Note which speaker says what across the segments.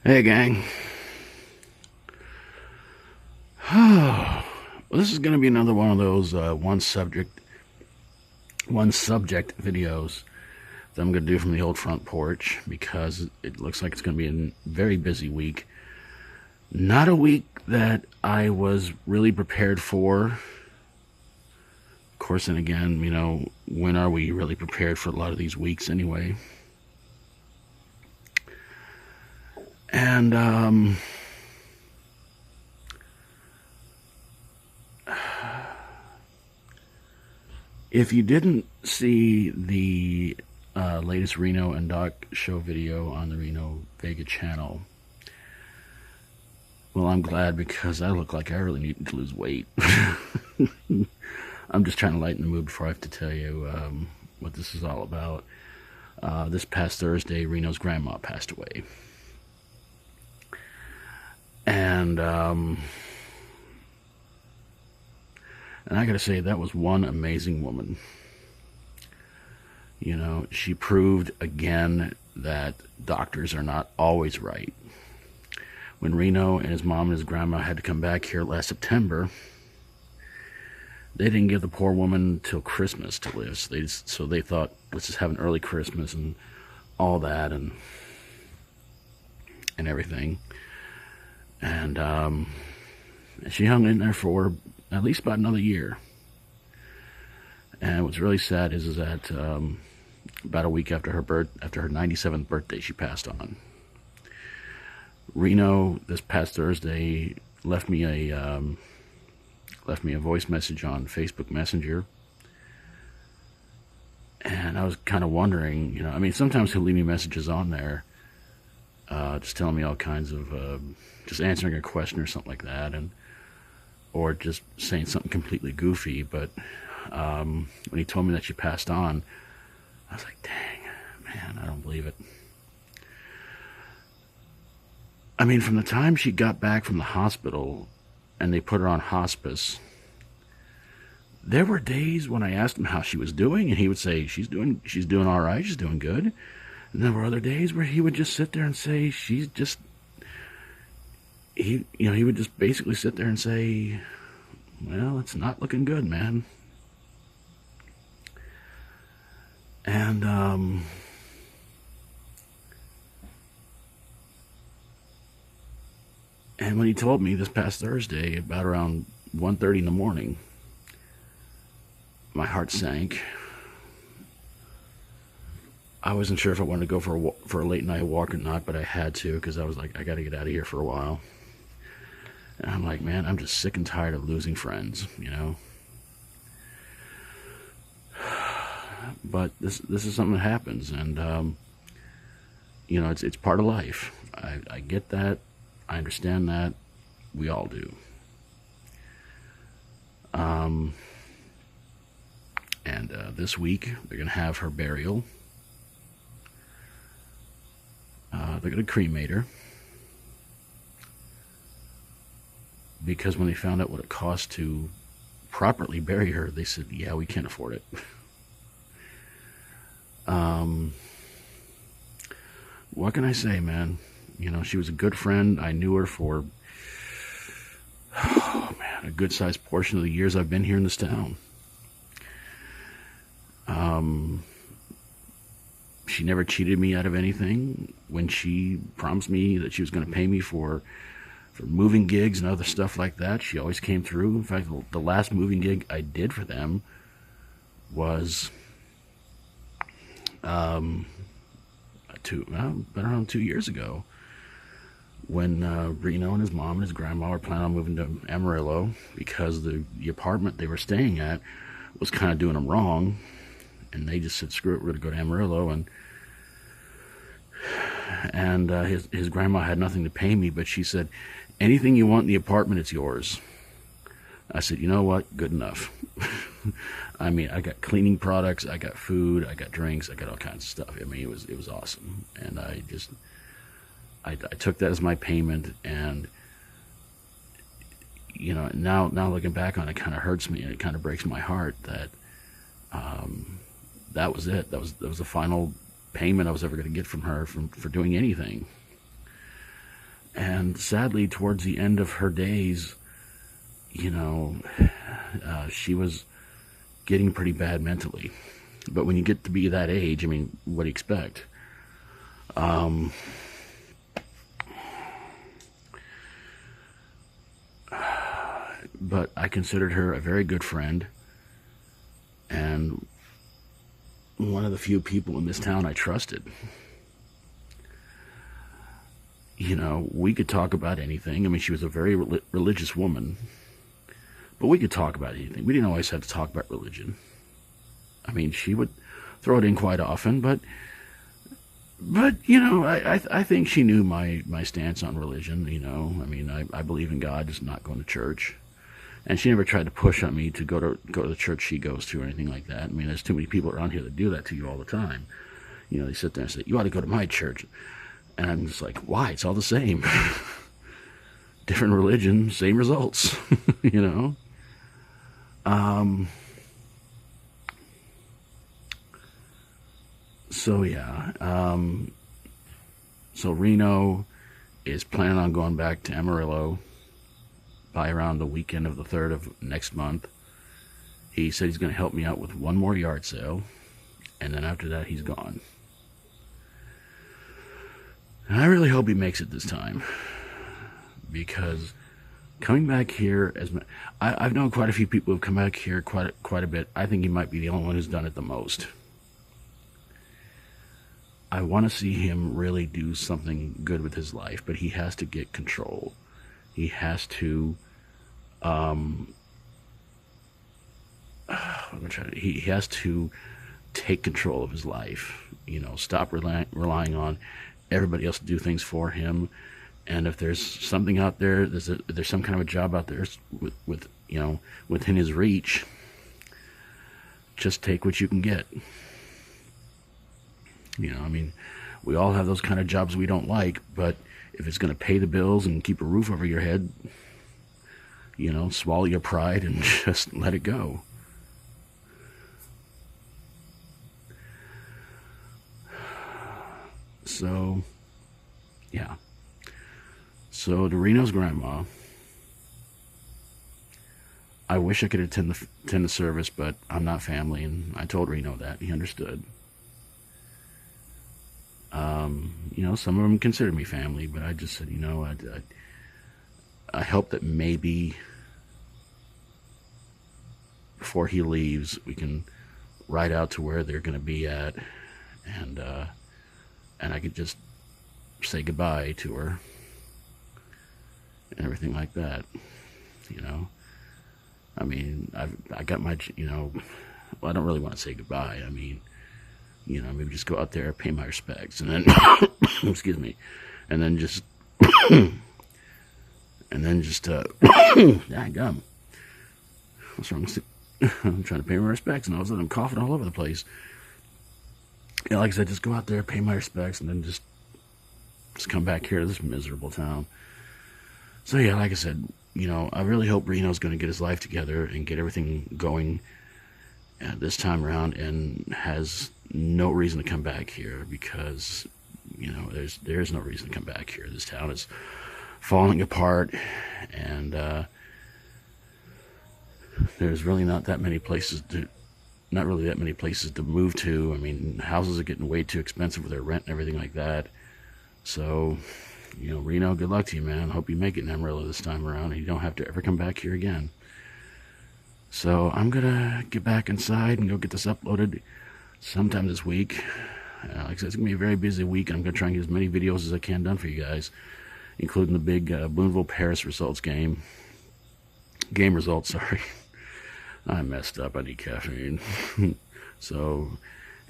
Speaker 1: Hey gang. Well, this is going to be another one of those one subject videos that I'm going to do from the old front porch, because it looks like it's going to be a very busy week. Not a week that I was really prepared for. Of course, and again, you know, when are we really prepared for a lot of these weeks anyway? And if you didn't see the latest Reno and Doc show video on the Reno Vega channel, well, I'm glad, because I look like I really need to lose weight. I'm just trying to lighten the mood before I have to tell you what this is all about. This past Thursday, Reno's grandma passed away. And I gotta say, that was one amazing woman. You know, she proved again that doctors are not always right. When Reno and his mom and his grandma had to come back here last September, they didn't give the poor woman till Christmas to live. So they thought, let's just have an early Christmas and all that and everything. And she hung in there for at least about another year. And what's really sad is that about a week after her 97th birthday, she passed on. Reno this past Thursday left me a voice message on Facebook Messenger, and I was kind of wondering, you know, I mean, sometimes he'll leave me messages on there, just telling me all kinds of, just answering a question or something like that, or just saying something completely goofy. But when he told me that she passed on, I was like, dang, man, I don't believe it. I mean, from the time she got back from the hospital and they put her on hospice, there were days when I asked him how she was doing, and he would say, she's doing all right, she's doing good. And there were other days where he would just sit there and say, he would just basically sit there and say, well, it's not looking good, man. And when he told me this past Thursday, about around 1:30 in the morning, my heart sank. I wasn't sure if I wanted to go for a late night walk or not, but I had to, because I was like, I got to get out of here for a while. And I'm like, man, I'm just sick and tired of losing friends, you know. But this is something that happens, and you know, it's part of life. I get that. I understand that. We all do. And this week they're gonna have her burial. They're gonna cremate her, because when they found out what it cost to properly bury her, they said, yeah, we can't afford it. What can I say, man? You know, she was a good friend. I knew her for, oh man, a good sized portion of the years I've been here in this town. She never cheated me out of anything. When she promised me that she was going to pay me for moving gigs and other stuff like that, she always came through. In fact, the last moving gig I did for them was around 2 years ago, when Reno and his mom and his grandma were planning on moving to Amarillo, because the apartment they were staying at was kind of doing them wrong, and they just said, screw it, we're going to go to Amarillo. And his grandma had nothing to pay me, but she said, anything you want in the apartment, it's yours. I said, you know what, good enough. I mean, I got cleaning products, I got food, I got drinks, I got all kinds of stuff. I mean, it was awesome. And I took that as my payment. And you know, now looking back on it, kind of hurts me, and it kind of breaks my heart that that was it. That was the final payment I was ever going to get from her for doing anything. And sadly, towards the end of her days, she was getting pretty bad mentally. But when you get to be that age, I mean, what do you expect? But I considered her a very good friend, and one of the few people in this town I trusted. We could talk about anything. I mean, she was a very religious woman, but we could talk about anything. We didn't always have to talk about religion. I mean, she would throw it in quite often, but I think she knew my stance on religion. I mean, I believe in God, just not going to church. And she never tried to push on me to go to the church she goes to or anything like that. I mean, there's too many people around here that do that to you all the time. They sit there and say, you ought to go to my church. And I'm just like, why? It's all the same. Different religion, same results, So, yeah. So Reno is planning on going back to Amarillo by around the weekend of the 3rd of next month. He said he's going to help me out with one more yard sale, and then after that he's gone. And I really hope he makes it this time, because coming back here, I've known quite a few people who've come back here quite a bit. I think he might be the only one who's done it the most. I want to see him really do something good with his life, but he has to get control. He has to, he has to take control of his life. Stop relying on everybody else to do things for him. And if there's something out there, there's some kind of a job out there within his reach, just take what you can get. I mean, we all have those kind of jobs we don't like, but if it's going to pay the bills and keep a roof over your head, swallow your pride and just let it go. So, yeah. So, to Reno's grandma, I wish I could attend the service, but I'm not family, and I told Reno that. He understood. Some of them consider me family, but I just said, I hope that maybe before he leaves, we can ride out to where they're going to be at, and I could just say goodbye to her and everything like that. I mean, I got my, well, I don't really want to say goodbye. I mean, maybe just go out there, pay my respects, and then, excuse me, and then just, gum. What's wrong? I'm trying to pay my respects, and all of a sudden I'm coughing all over the place. Yeah, like I said, just go out there, pay my respects, and then just come back here to this miserable town. So yeah, like I said, I really hope Reno's going to get his life together and get everything going this time around, and has no reason to come back here, because there's no reason to come back here. This town is falling apart, and there's really not that many places to move to. I mean, houses are getting way too expensive with their rent and everything like that. So, Reno, good luck to you, man. Hope you make it in Amarillo this time around, and you don't have to ever come back here again. So I'm gonna get back inside and go get this uploaded sometime this week. Like I said, it's gonna be a very busy week, and I'm gonna try and get as many videos as I can done for you guys, including the big Boonville Paris results game results. Sorry, I messed up. I need caffeine. So,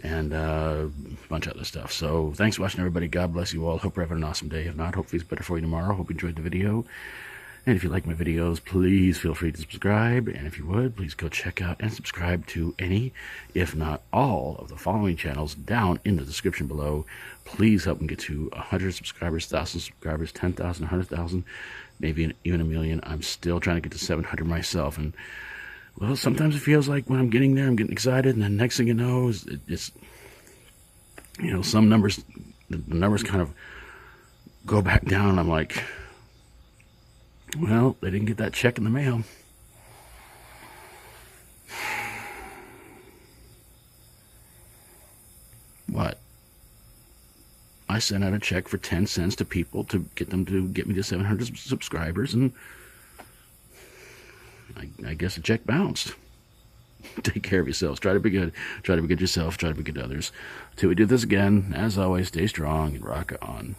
Speaker 1: and a bunch of other stuff. So thanks for watching, everybody. God bless you all. Hope you're having an awesome day. If not, hopefully it's better for you tomorrow. Hope you enjoyed the video. And if you like my videos, please feel free to subscribe. And if you would, please go check out and subscribe to any, if not all, of the following channels down in the description below. Please help me get to 100 subscribers, 1,000 subscribers, 10,000, 100,000, maybe even a million. I'm still trying to get to 700 myself. And, well, sometimes it feels like when I'm getting there, I'm getting excited. And then next thing you know, it's some numbers, the numbers kind of go back down, and I'm like, well, they didn't get that check in the mail. What? I sent out a check for 10 cents to people to get them to get me to 700 subscribers, and I guess the check bounced. Take care of yourselves. Try to be good. Try to be good yourself. Try to be good to others. Till we do this again, as always, stay strong and rock on.